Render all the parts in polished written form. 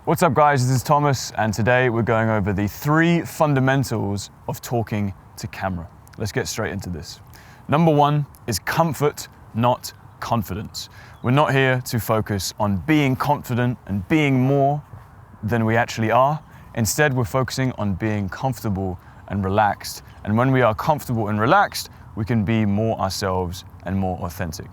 What's up guys, this is Thomas, and today we're going over the 3 fundamentals of talking to camera. Let's get straight into this. Number 1 is comfort, not confidence. We're not here to focus on being confident and being more than we actually are. Instead, we're focusing on being comfortable and relaxed. And when we are comfortable and relaxed, we can be more ourselves and more authentic.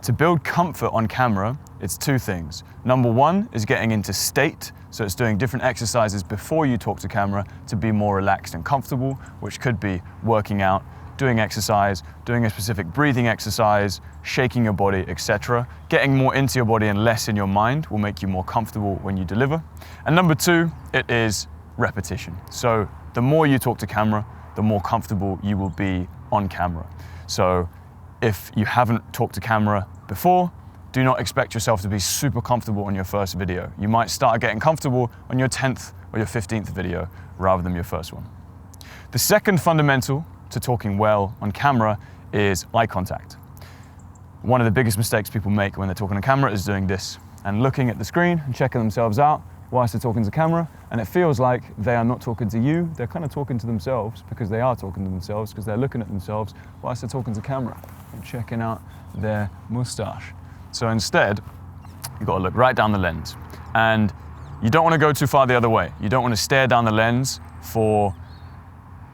To build comfort on camera, it's 2 things. Number 1 is getting into state, so it's doing different exercises before you talk to camera to be more relaxed and comfortable, which could be working out, doing exercise, doing a specific breathing exercise, shaking your body, etc. Getting more into your body and less in your mind will make you more comfortable when you deliver. And number 2, it is repetition. So the more you talk to camera, the more comfortable you will be on camera. So if you haven't talked to camera before, do not expect yourself to be super comfortable on your first video. You might start getting comfortable on your 10th or your 15th video rather than your first one. The second fundamental to talking well on camera is eye contact. One of the biggest mistakes people make when they're talking on camera is doing this and looking at the screen and checking themselves out whilst they're talking to camera, and it feels like they are not talking to you, they're kind of talking to themselves because they are talking to themselves because they're looking at themselves whilst they're talking to camera and checking out their mustache. So instead, you've got to look right down the lens, and you don't want to go too far the other way. You don't want to stare down the lens for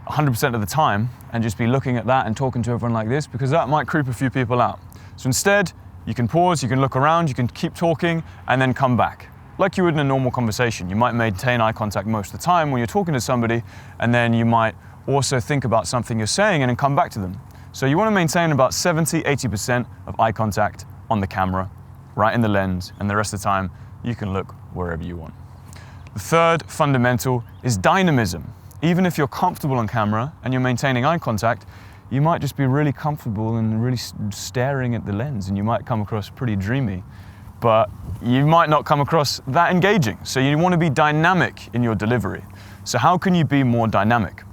100% of the time and just be looking at that and talking to everyone like this, because that might creep a few people out. So instead, you can pause, you can look around, you can keep talking and then come back. Like you would in a normal conversation. You might maintain eye contact most of the time when you're talking to somebody, and then you might also think about something you're saying and then come back to them. So you want to maintain about 70–80% of eye contact on the camera, right in the lens, and the rest of the time you can look wherever you want. The third fundamental is dynamism. Even if you're comfortable on camera and you're maintaining eye contact, you might just be really comfortable and really staring at the lens, and you might come across pretty dreamy, but you might not come across that engaging. So you want to be dynamic in your delivery. So how can you be more dynamic?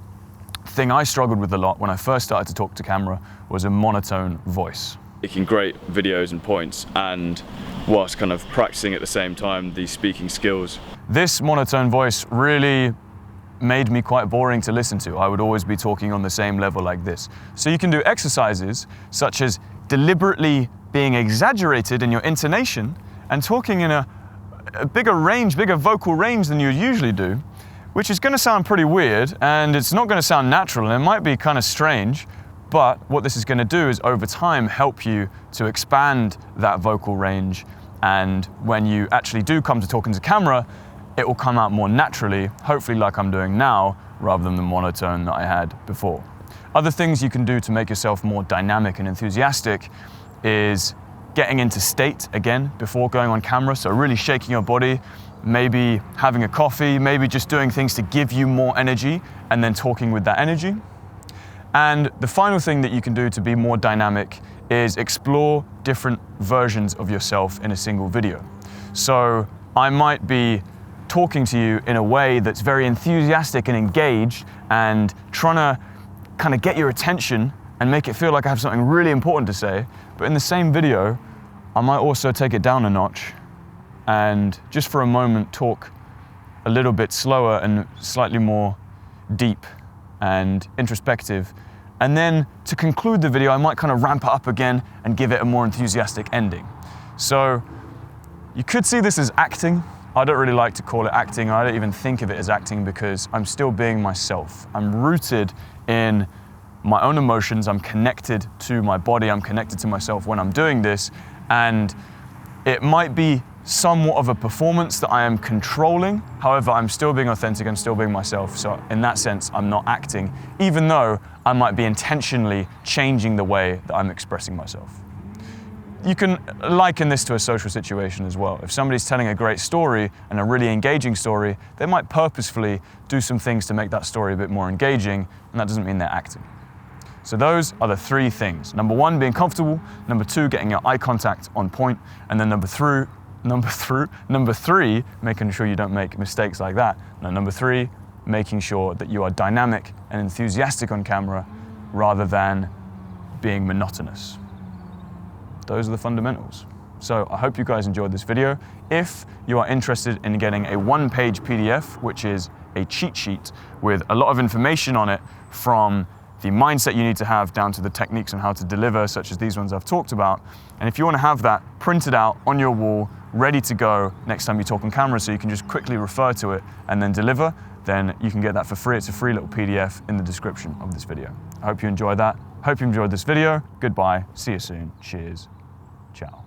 The thing I struggled with a lot when I first started to talk to camera was a monotone voice. Making great videos and points, and whilst kind of practicing at the same time these speaking skills. This monotone voice really made me quite boring to listen to. I would always be talking on the same level like this. So you can do exercises such as deliberately being exaggerated in your intonation and talking in a bigger vocal range than you usually do, which is going to sound pretty weird, and it's not going to sound natural, and it might be kind of strange, but what this is going to do is over time help you to expand that vocal range, and when you actually do come to talking to camera, it will come out more naturally, hopefully like I'm doing now, rather than the monotone that I had before. Other things you can do to make yourself more dynamic and enthusiastic is getting into state again before going on camera, so really shaking your body, maybe having a coffee, maybe just doing things to give you more energy and then talking with that energy. And the final thing that you can do to be more dynamic is explore different versions of yourself in a single video. So I might be talking to you in a way that's very enthusiastic and engaged and trying to kind of get your attention and make it feel like I have something really important to say, but in the same video, I might also take it down a notch and just for a moment talk a little bit slower and slightly more deep and introspective. And then to conclude the video, I might kind of ramp it up again and give it a more enthusiastic ending. So you could see this as acting. I don't really like to call it acting. I don't even think of it as acting because I'm still being myself. I'm rooted in my own emotions. I'm connected to my body. I'm connected to myself when I'm doing this. And it might be somewhat of a performance that I am controlling. However, I'm still being authentic. I'm still being myself. So in that sense, I'm not acting, even though I might be intentionally changing the way that I'm expressing myself. You can liken this to a social situation as well. If somebody's telling a great story and a really engaging story, they might purposefully do some things to make that story a bit more engaging, and that doesn't mean they're acting. So those are the 3 things. Number 1, being comfortable. Number 2, getting your eye contact on point. And then number 3, making sure you don't make mistakes like that. And number 3, making sure that you are dynamic and enthusiastic on camera rather than being monotonous. Those are the fundamentals. So I hope you guys enjoyed this video. If you are interested in getting a one-page PDF, which is a cheat sheet with a lot of information on it, from the mindset you need to have down to the techniques on how to deliver, such as these ones I've talked about. And if you want to have that printed out on your wall, ready to go next time you talk on camera, so you can just quickly refer to it and then deliver, then you can get that for free. It's a free little PDF in the description of this video. I hope you enjoyed that. Hope you enjoyed this video. Goodbye. See you soon. Cheers. Ciao.